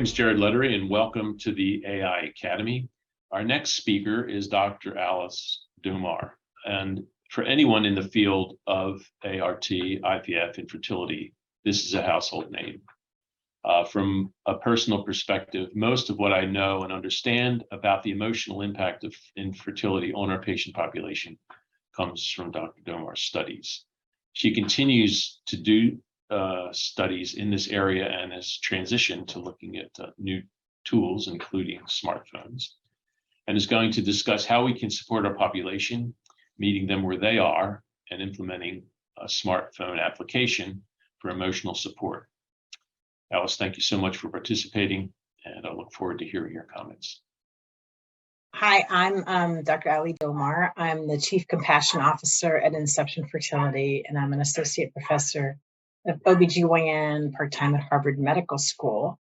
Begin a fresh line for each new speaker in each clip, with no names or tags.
name is Jared Lettery, and welcome to the AI Academy. Our next speaker is Dr. Alice Domar. And for anyone in the field of ART, IVF, infertility, this is a household name. From a personal perspective, most of what I know and understand about the emotional impact of infertility on our patient population comes from Dr. Domar's studies. She continues to do studies in this area and has transitioned to looking at new tools, including smartphones, and is going to discuss how we can support our population, meeting them where they are, and implementing a smartphone application for emotional support. Alice, thank you so much for participating, and I look forward to hearing your comments.
Hi, I'm Dr. Ali Domar. I'm the Chief Compassion Officer at Inception Fertility, and I'm an Associate Professor of OBGYN part-time at Harvard Medical School.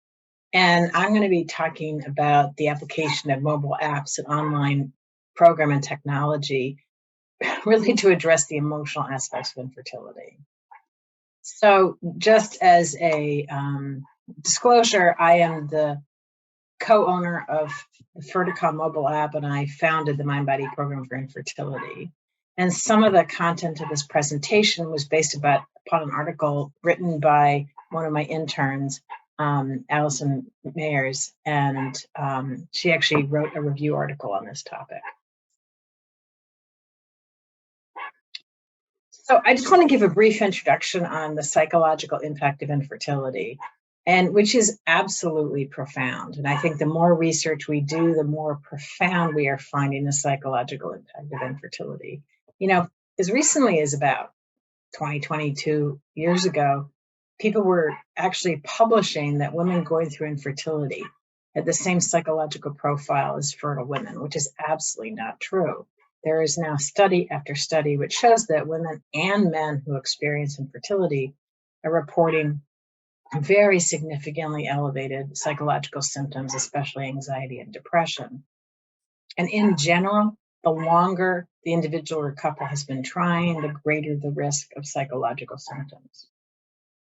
And I'm going to be talking about the application of mobile apps and online program and technology, really to address the emotional aspects of infertility. So just as a disclosure, I am the co-owner of the Ferticom mobile app, and I founded the Mind Body Program for Infertility. And some of the content of this presentation was based upon an article written by one of my interns, Allison Mayers, and she actually wrote a review article on this topic. So I just want to give a brief introduction on the psychological impact of infertility, and which is absolutely profound. And I think the more research we do, the more profound we are finding the psychological impact of infertility. You know, as recently as about 22 years ago, people were actually publishing that women going through infertility had the same psychological profile as fertile women, which is absolutely not true. There is now study after study which shows that women and men who experience infertility are reporting very significantly elevated psychological symptoms, especially anxiety and depression. And in general, the longer the individual or couple has been trying, the greater the risk of psychological symptoms.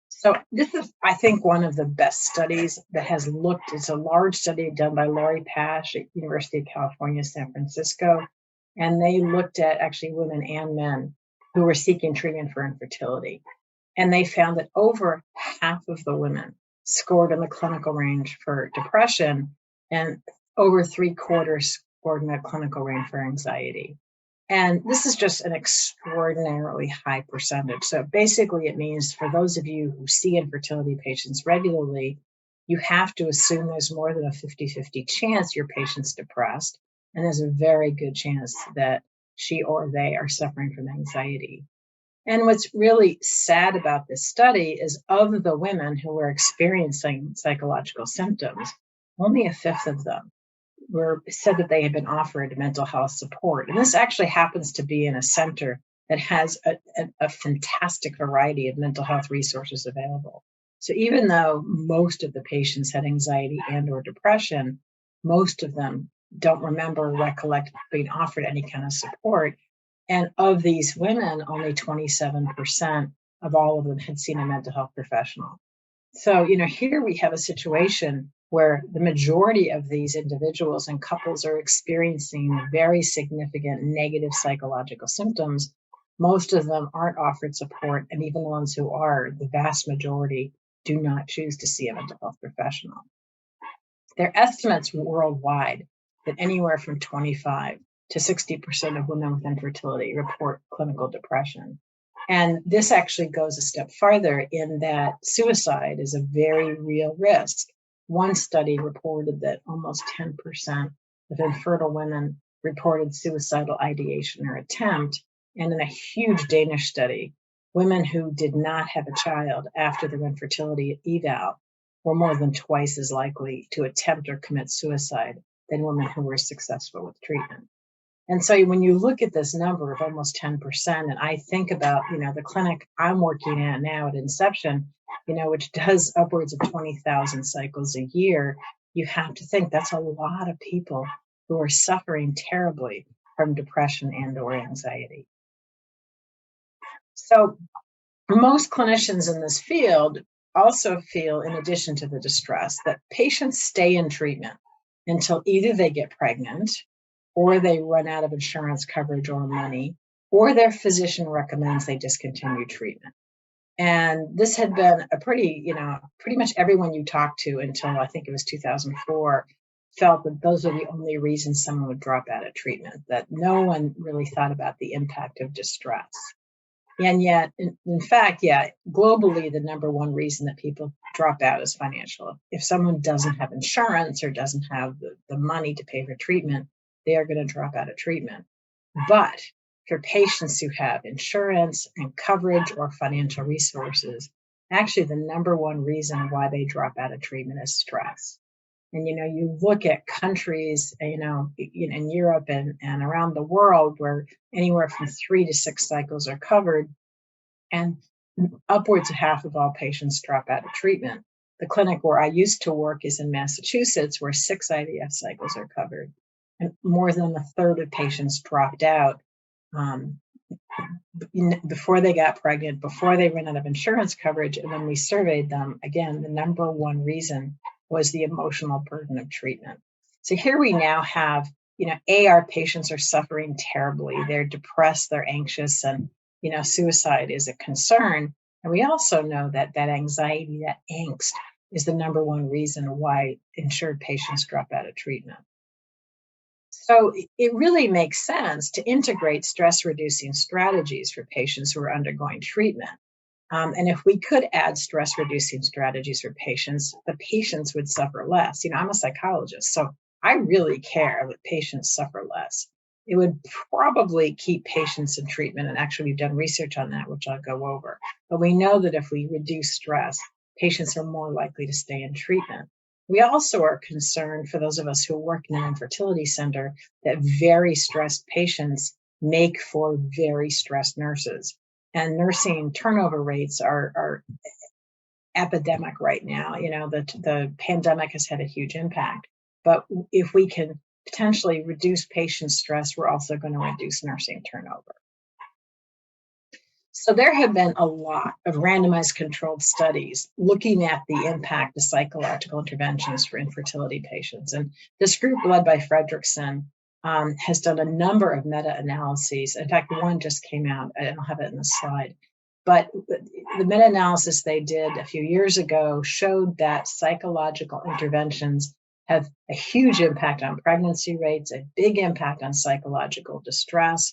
So this is, I think, one of the best studies that has looked. It's a large study done by Laurie Pash at University of California, San Francisco. And they looked at actually women and men who were seeking treatment for infertility. And they found that over half of the women scored in the clinical range for depression, and over 3/4 scored in the clinical range for anxiety. And this is just an extraordinarily high percentage. So basically, it means for those of you who see infertility patients regularly, you have to assume there's more than a 50-50 chance your patient's depressed, and there's a very good chance that she or they are suffering from anxiety. And what's really sad about this study is of the women who were experiencing psychological symptoms, only a fifth of them said that they had been offered mental health support. And this actually happens to be in a center that has a fantastic variety of mental health resources available. So even though most of the patients had anxiety and or depression, most of them don't remember or recollect being offered any kind of support. And of these women, only 27% of all of them had seen a mental health professional. So, you know, here we have a situation where the majority of these individuals and couples are experiencing very significant negative psychological symptoms. Most of them aren't offered support, and even the ones who are, the vast majority do not choose to see a mental health professional. There are estimates worldwide that anywhere from 25 to 60% of women with infertility report clinical depression. And this actually goes a step farther in that suicide is a very real risk. One study reported that almost 10% of infertile women reported suicidal ideation or attempt. And in a huge Danish study, women who did not have a child after their infertility eval were more than twice as likely to attempt or commit suicide than women who were successful with treatment. And so when you look at this number of almost 10%, and I think about, you know, the clinic I'm working at now at Inception, you know, which does upwards of 20,000 cycles a year, you have to think that's a lot of people who are suffering terribly from depression and or anxiety. So most clinicians in this field also feel, in addition to the distress, that patients stay in treatment until either they get pregnant, or they run out of insurance coverage or money, or their physician recommends they discontinue treatment. And this had been a pretty much everyone you talked to until I think it was 2004 felt that those are the only reasons someone would drop out of treatment, that no one really thought about the impact of distress. And yet, in fact, globally, the number one reason that people drop out is financial. If someone doesn't have insurance or doesn't have the money to pay for treatment, they are going to drop out of treatment. But for patients who have insurance and coverage or financial resources, actually the number one reason why they drop out of treatment is stress. And, you look at countries, in Europe and around the world where anywhere from 3 to 6 cycles are covered, and upwards of half of all patients drop out of treatment. The clinic where I used to work is in Massachusetts, where 6 IVF cycles are covered. And more than a third of patients dropped out before they got pregnant, before they ran out of insurance coverage. And when we surveyed them, again, the number one reason was the emotional burden of treatment. So here we now have, our patients are suffering terribly. They're depressed, they're anxious, and, suicide is a concern. And we also know that anxiety, that angst, is the number one reason why insured patients drop out of treatment. So it really makes sense to integrate stress-reducing strategies for patients who are undergoing treatment. And if we could add stress-reducing strategies for patients, the patients would suffer less. I'm a psychologist, so I really care that patients suffer less. It would probably keep patients in treatment, and actually we've done research on that, which I'll go over. But we know that if we reduce stress, patients are more likely to stay in treatment. We also are concerned, for those of us who work in an infertility center, that very stressed patients make for very stressed nurses. And nursing turnover rates are epidemic right now. The pandemic has had a huge impact. But if we can potentially reduce patient stress, we're also going to reduce nursing turnover. So there have been a lot of randomized controlled studies looking at the impact of psychological interventions for infertility patients. And this group, led by Fredrickson, has done a number of meta-analyses. In fact, one just came out. I don't have it in the slide. But the meta-analysis they did a few years ago showed that psychological interventions have a huge impact on pregnancy rates, a big impact on psychological distress.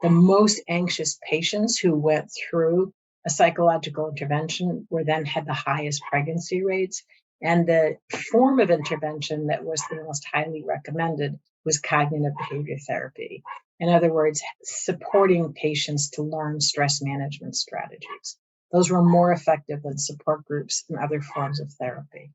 The most anxious patients who went through a psychological intervention had the highest pregnancy rates. And the form of intervention that was the most highly recommended was cognitive behavior therapy. In other words, supporting patients to learn stress management strategies. Those were more effective than support groups and other forms of therapy.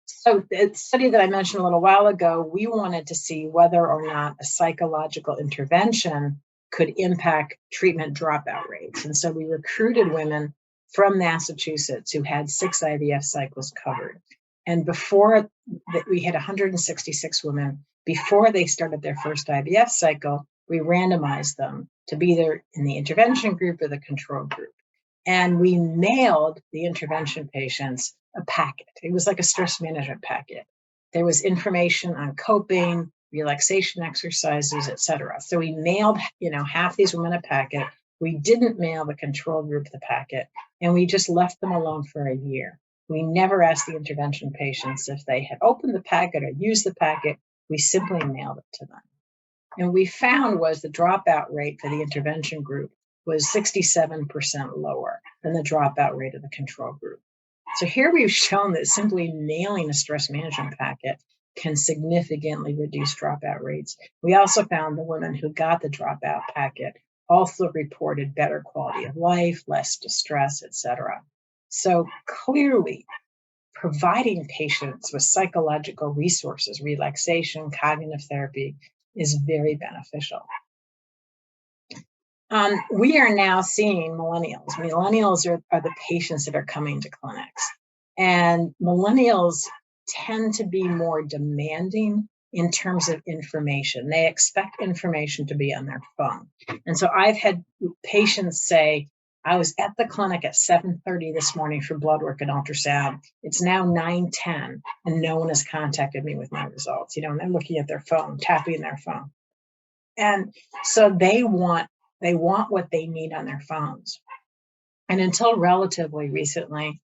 So the study that I mentioned a little while ago, we wanted to see whether or not a psychological intervention could impact treatment dropout rates. And so we recruited women from Massachusetts who had 6 IVF cycles covered. And before that, we had 166 women. Before they started their first IVF cycle, we randomized them to be either in the intervention group or the control group. And we mailed the intervention patients a packet. It was like a stress management packet. There was information on coping, relaxation exercises, etc. So we mailed, half these women a packet. We didn't mail the control group the packet, and we just left them alone for a year. We never asked the intervention patients if they had opened the packet or used the packet. We simply mailed it to them. And we found was the dropout rate for the intervention group was 67% lower than the dropout rate of the control group. So here we've shown that simply mailing a stress management packet can significantly reduce dropout rates. We also found the women who got the dropout packet also reported better quality of life, less distress, etc. So clearly, providing patients with psychological resources, relaxation, cognitive therapy, is very beneficial. We are now seeing millennials. Millennials are the patients that are coming to clinics. And millennials tend to be more demanding in terms of information. They expect information to be on their phone. And so I've had patients say, I was at the clinic at 7:30 this morning for blood work and ultrasound. It's now 9:10, and no one has contacted me with my results. And they're looking at their phone, tapping their phone. And so they want what they need on their phones. And until relatively recently,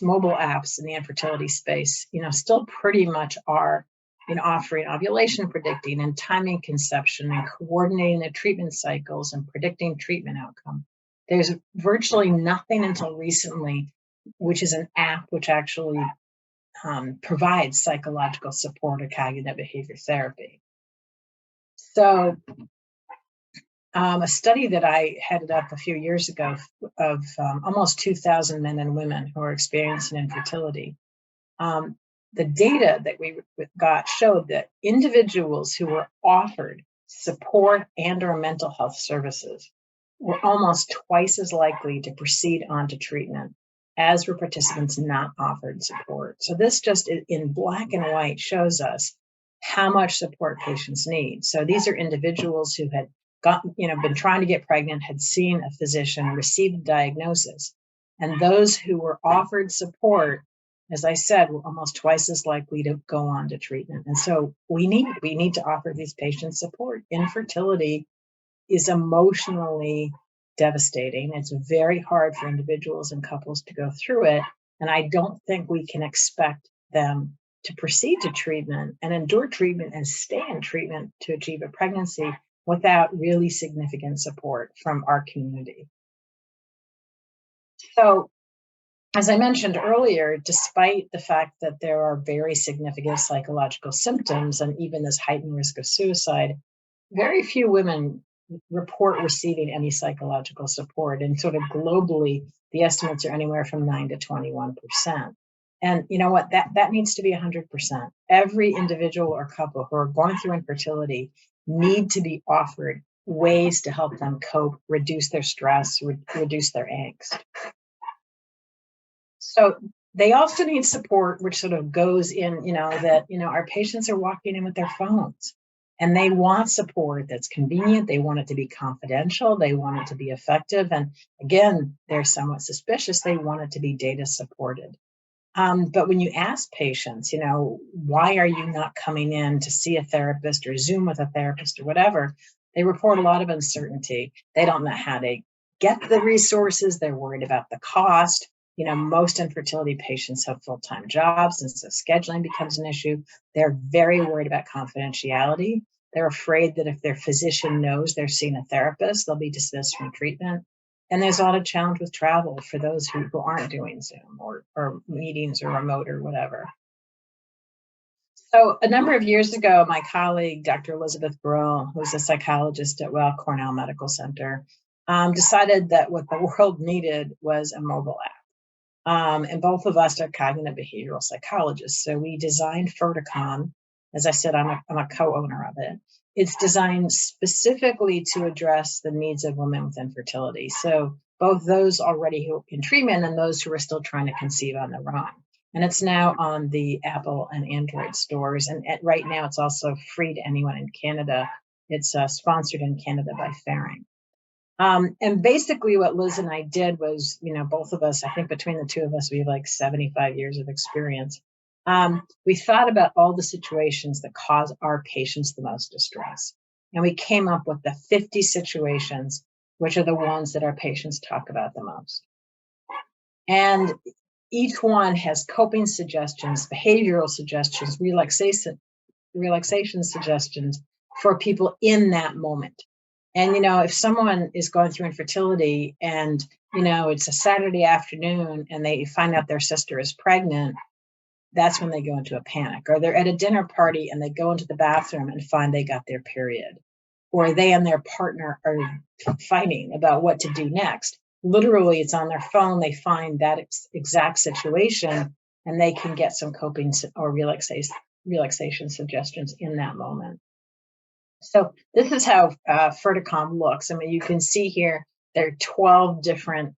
mobile apps in the infertility space, still pretty much are, offering ovulation predicting and timing conception and coordinating the treatment cycles and predicting treatment outcome. There's virtually nothing until recently, which is an app which actually provides psychological support or cognitive behavior therapy. So a study that I headed up a few years ago of almost 2,000 men and women who are experiencing infertility. The data that we got showed that individuals who were offered support and or mental health services were almost twice as likely to proceed on to treatment as were participants not offered support. So this just in black and white shows us how much support patients need. So these are individuals who had been trying to get pregnant, had seen a physician, received a diagnosis. And those who were offered support, as I said, were almost twice as likely to go on to treatment. And so we need to offer these patients support. Infertility is emotionally devastating. It's very hard for individuals and couples to go through it. And I don't think we can expect them to proceed to treatment and endure treatment and stay in treatment to achieve a pregnancy without really significant support from our community. So, as I mentioned earlier, despite the fact that there are very significant psychological symptoms and even this heightened risk of suicide, very few women report receiving any psychological support. And sort of globally, the estimates are anywhere from 9 to 21%. And you know what? That needs to be 100%. Every individual or couple who are going through infertility need to be offered ways to help them cope, reduce their stress, reduce their angst. So they also need support, which sort of goes in, that, our patients are walking in with their phones and they want support that's convenient. They want it to be confidential. They want it to be effective. And again, they're somewhat suspicious. They want it to be data supported. But when you ask patients, why are you not coming in to see a therapist or Zoom with a therapist or whatever, they report a lot of uncertainty. They don't know how to get the resources. They're worried about the cost. Most infertility patients have full-time jobs, and so scheduling becomes an issue. They're very worried about confidentiality. They're afraid that if their physician knows they're seeing a therapist, they'll be dismissed from treatment. And there's a lot of challenge with travel for those who aren't doing Zoom or meetings or remote or whatever. So a number of years ago, my colleague, Dr. Elizabeth Burrell, who's a psychologist at Weill Cornell Medical Center, decided that what the world needed was a mobile app. And both of us are cognitive behavioral psychologists. So we designed Ferticon. As I said, I'm a co-owner of it. It's designed specifically to address the needs of women with infertility. So both those already who are in treatment and those who are still trying to conceive on their own. And it's now on the Apple and Android stores. And right now it's also free to anyone in Canada. It's sponsored in Canada by Ferring. And basically what Liz and I did was, both of us, I think between the two of us, we have like 75 years of experience. We thought about all the situations that cause our patients the most distress. And we came up with the 50 situations, which are the ones that our patients talk about the most. And each one has coping suggestions, behavioral suggestions, relaxation suggestions for people in that moment. And, if someone is going through infertility and, it's a Saturday afternoon and they find out their sister is pregnant, that's when they go into a panic. Or they're at a dinner party and they go into the bathroom and find they got their period. Or they and their partner are fighting about what to do next. Literally, it's on their phone. They find that exact situation and they can get some coping or relaxation suggestions in that moment. So this is how Ferticom looks. I mean, you can see here, there are 12 different,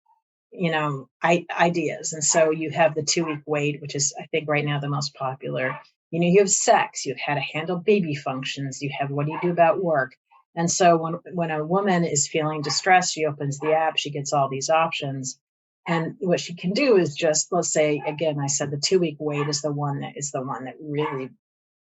ideas. And so you have the 2-week wait, which is, I think, right now the most popular. You have sex, you have how to handle baby functions, you have what do you do about work. And so when a woman is feeling distressed, she opens the app, she gets all these options. And what she can do is just, let's say, again, I said the 2-week wait is the one that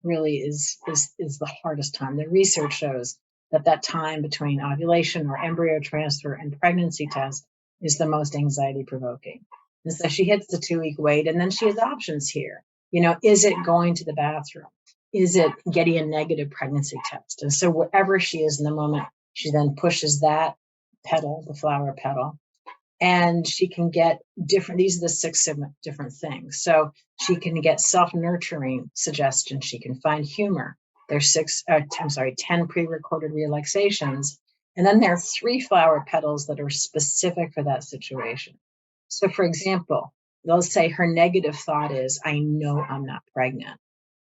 really is the hardest time. The research shows that time between ovulation or embryo transfer and pregnancy test is the most anxiety provoking. And so she hits the 2-week wait, and then she has options here. Is it going to the bathroom? Is it getting a negative pregnancy test? And so wherever she is in the moment, she then pushes that petal, the flower petal, and she can get these are the 6 different things. So she can get self-nurturing suggestions. She can find humor. There's 10 pre-recorded relaxations. And then there are 3 flower petals that are specific for that situation. So for example, let's say her negative thought is, I know I'm not pregnant.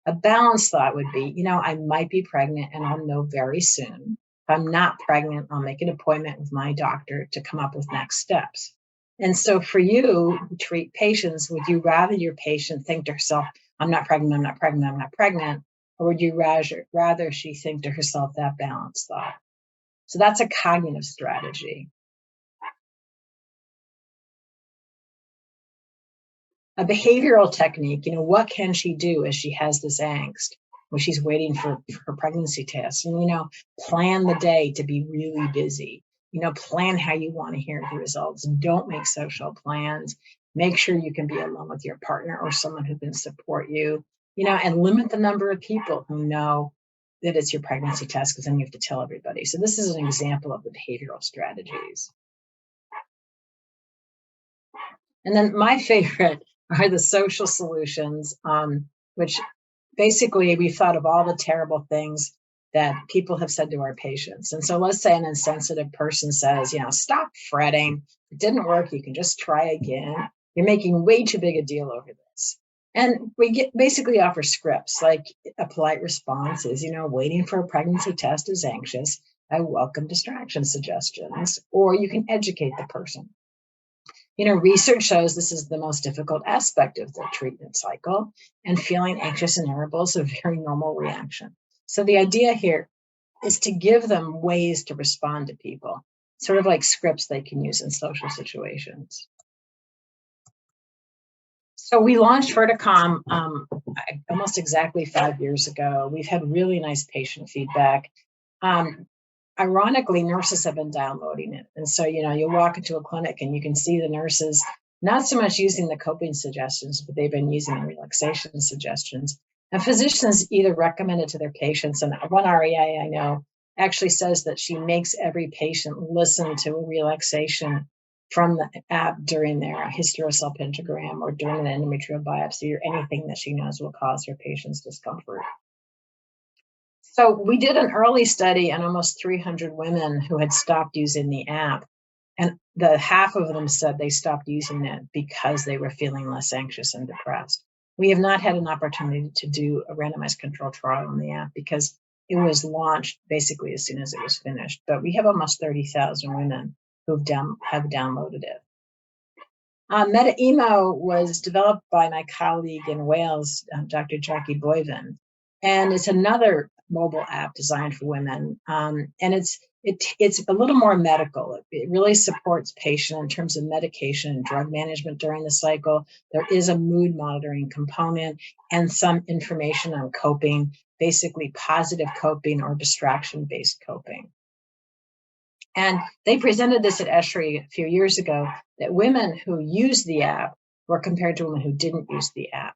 A balanced thought would be, I might be pregnant and I'll know very soon. If I'm not pregnant, I'll make an appointment with my doctor to come up with next steps. And so for you who treat patients, would you rather your patient think to herself, I'm not pregnant, I'm not pregnant, I'm not pregnant? Or would you rather she think to herself that balanced thought? So that's a cognitive strategy. A behavioral technique, what can she do as she has this angst when she's waiting for her pregnancy test? And, plan the day to be really busy. Plan how you want to hear the results. Don't make social plans. Make sure you can be alone with your partner or someone who can support you, and limit the number of people who know that it's your pregnancy test, because then you have to tell everybody. So this is an example of the behavioral strategies. And then my favorite are the social solutions, which basically we thought of all the terrible things that people have said to our patients. And so let's say an insensitive person says, stop fretting. It didn't work. You can just try again. You're making way too big a deal over this. And we basically offer scripts, like a polite response is, waiting for a pregnancy test is anxious. I welcome distraction suggestions. Or you can educate the person. Research shows this is the most difficult aspect of the treatment cycle, and feeling anxious and irritable is a very normal reaction. So the idea here is to give them ways to respond to people, sort of like scripts they can use in social situations. So we launched Ferticom almost exactly 5 years ago. We've had really nice patient feedback. Ironically, nurses have been downloading it. And so, you walk into a clinic and you can see the nurses, not so much using the coping suggestions, but they've been using the relaxation suggestions. And physicians either recommend it to their patients. And one REA I know actually says that she makes every patient listen to a relaxation from the app during their hysterosalpingogram or during an endometrial biopsy or anything that she knows will cause her patients discomfort. So we did an early study on almost 300 women who had stopped using the app. And the half of them said they stopped using it because they were feeling less anxious and depressed. We have not had an opportunity to do a randomized control trial on the app because it was launched basically as soon as it was finished. But we have almost 30,000 women who have downloaded it. MetaEmo was developed by my colleague in Wales, Dr. Jackie Boyven, and it's another mobile app designed for women. And it's a little more medical. It really supports patient in terms of medication and drug management during the cycle. There is a mood monitoring component and some information on coping, basically positive coping or distraction-based coping. And they presented this at ESHRE a few years ago, that women who used the app were compared to women who didn't use the app.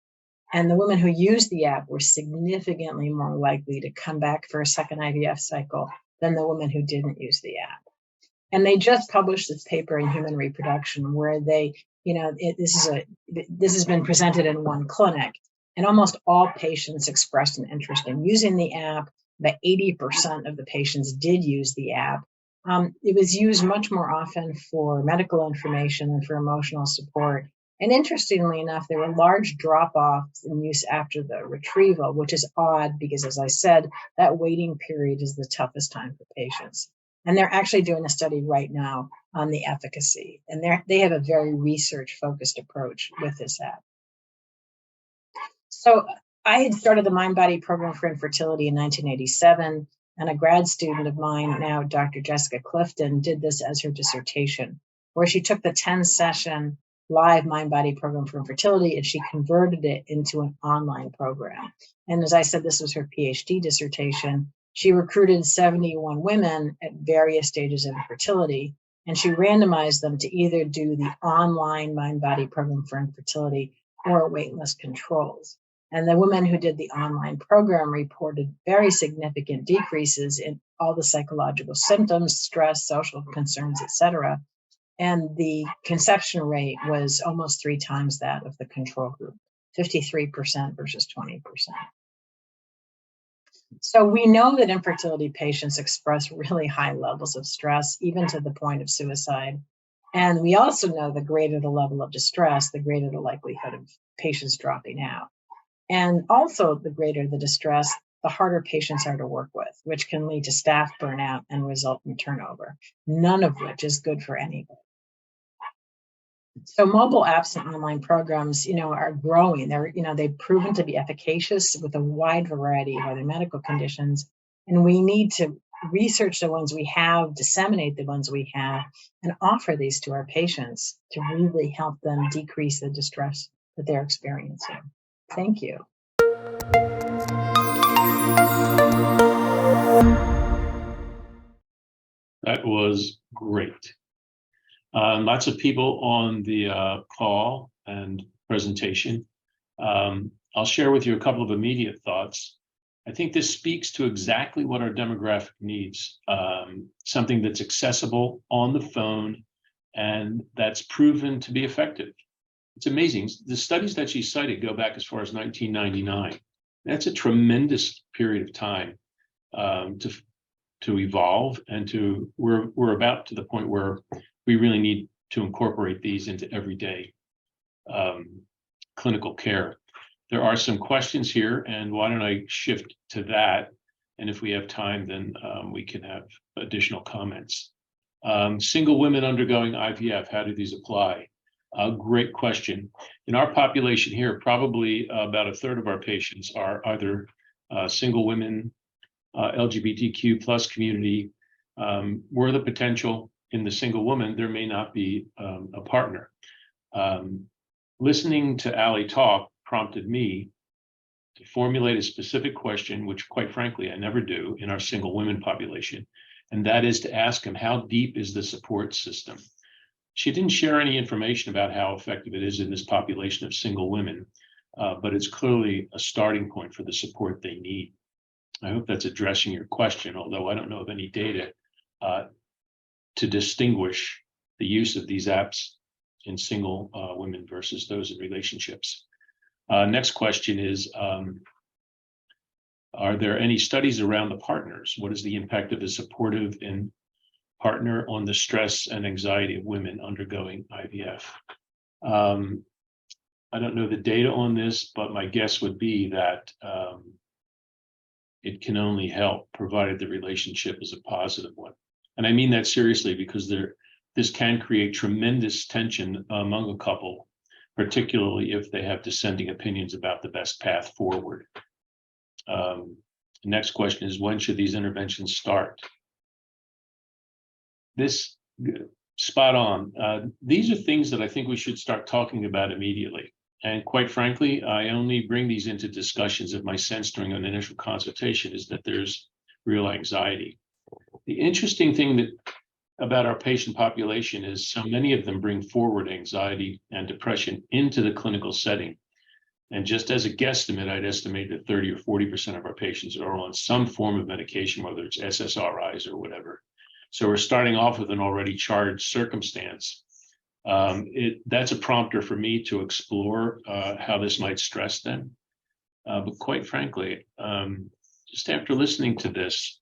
And the women who used the app were significantly more likely to come back for a second IVF cycle than the women who didn't use the app. And they just published this paper in Human Reproduction where they, this has been presented in one clinic, and almost all patients expressed an interest in using the app. About 80% of the patients did use the app. It was used much more often for medical information and for emotional support. And interestingly enough, there were large drop-offs in use after the retrieval, which is odd because, as I said, that waiting period is the toughest time for patients. And they're actually doing a study right now on the efficacy. And they have a very research-focused approach with this app. So I had started the Mind Body program for infertility in 1987. And a grad student of mine now, Dr. Jessica Clifton, did this as her dissertation, where she took the 10-session live mind-body program for infertility and she converted it into an online program. And as I said, this was her PhD dissertation. She recruited 71 women at various stages of infertility, and she randomized them to either do the online mind-body program for infertility or waitlist controls. And the women who did the online program reported very significant decreases in all the psychological symptoms, stress, social concerns, etc. And the conception rate was almost 3 times that of the control group, 53% versus 20%. So we know that infertility patients express really high levels of stress, even to the point of suicide. And we also know the greater the level of distress, the greater the likelihood of patients dropping out. And also the greater the distress, the harder patients are to work with, which can lead to staff burnout and result in turnover, none of which is good for anybody. So mobile apps and online programs, are growing. They've proven to be efficacious with a wide variety of other medical conditions. And we need to research the ones we have, disseminate the ones we have, and offer these to our patients to really help them decrease the distress that they're experiencing. Thank you.
That was great. Lots of people on the call and presentation. I'll share with you a couple of immediate thoughts. I think this speaks to exactly what our demographic needs, something that's accessible on the phone and that's proven to be effective. It's amazing. The studies that she cited go back as far as 1999. That's a tremendous period of time to evolve, and we're about to the point where we really need to incorporate these into everyday clinical care. There are some questions here, and why don't I shift to that? And if we have time, then we can have additional comments. Single women undergoing IVF, how do these apply? Great question. In our population here, probably about a third of our patients are either single women, LGBTQ plus community, where the potential in the single woman, there may not be a partner. Listening to Ali talk prompted me to formulate a specific question, which quite frankly, I never do in our single women population. And that is to ask them, how deep is the support system? She didn't share any information about how effective it is in this population of single women, but it's clearly a starting point for the support they need. I hope that's addressing your question, although I don't know of any data to distinguish the use of these apps in single women versus those in relationships. Next question is, are there any studies around the partners? What is the impact of a supportive and partner on the stress and anxiety of women undergoing IVF? I don't know the data on this, but my guess would be that it can only help, provided the relationship is a positive one. And I mean that seriously, because this can create tremendous tension among a couple, particularly if they have dissenting opinions about the best path forward. The next question is, when should these interventions start? This, spot on. These are things that I think we should start talking about immediately. And quite frankly, I only bring these into discussions if my sense during an initial consultation is that there's real anxiety. The interesting thing about our patient population is so many of them bring forward anxiety and depression into the clinical setting. And just as a guesstimate, I'd estimate that 30 or 40% of our patients are on some form of medication, whether it's SSRIs or whatever. So we're starting off with an already charged circumstance. That's a prompter for me to explore how this might stress them. But quite frankly, just after listening to this,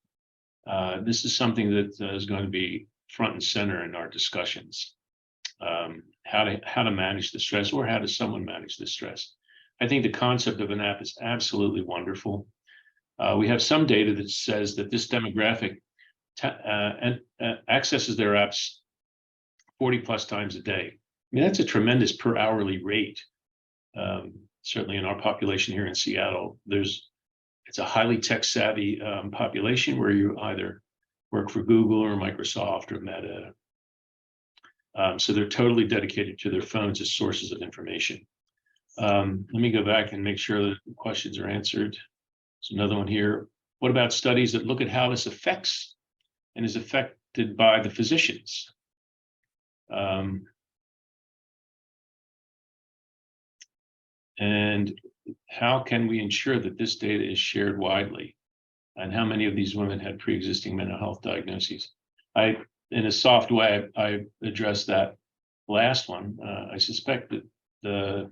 this is something that is going to be front and center in our discussions. How to manage the stress, or how does someone manage the stress? I think the concept of an app is absolutely wonderful. We have some data that says that this demographic accesses their apps 40 plus times a day. I mean, that's a tremendous per hourly rate. Certainly in our population here in Seattle, there's It's a highly tech-savvy population where you either work for Google or Microsoft or Meta. So they're totally dedicated to their phones as sources of information. Let me go back and make sure that the questions are answered. There's another one here. What about studies that look at how this affects and is affected by the physicians? And how can we ensure that this data is shared widely? And how many of these women had pre-existing mental health diagnoses? In a soft way, I addressed that last one. I suspect that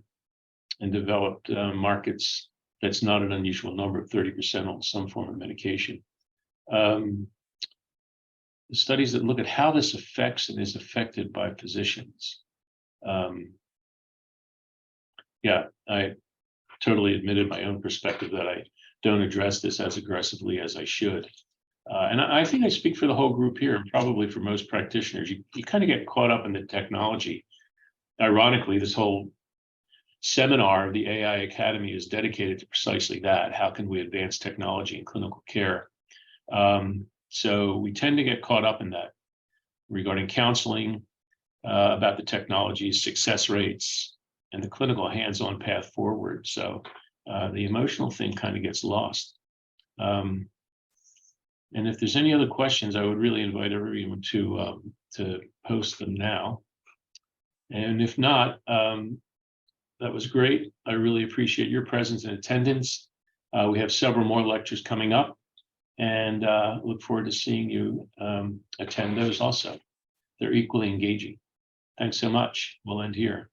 in developed markets, that's not an unusual number of 30% on some form of medication. The studies that look at how this affects and is affected by physicians. Yeah, I totally admitted my own perspective that I don't address this as aggressively as I should. And I think I speak for the whole group here, and probably for most practitioners. You kind of get caught up in the technology. Ironically, this whole seminar of the AI Academy is dedicated to precisely that. How can we advance technology in clinical care? So we tend to get caught up in that regarding counseling, about the technology's success rates, and the clinical hands-on path forward. So the emotional thing kind of gets lost. And if there's any other questions, I would really invite everyone to post them now. And if not, that was great. I really appreciate your presence and attendance. We have several more lectures coming up, and look forward to seeing you attend those also. They're equally engaging. Thanks so much. We'll end here.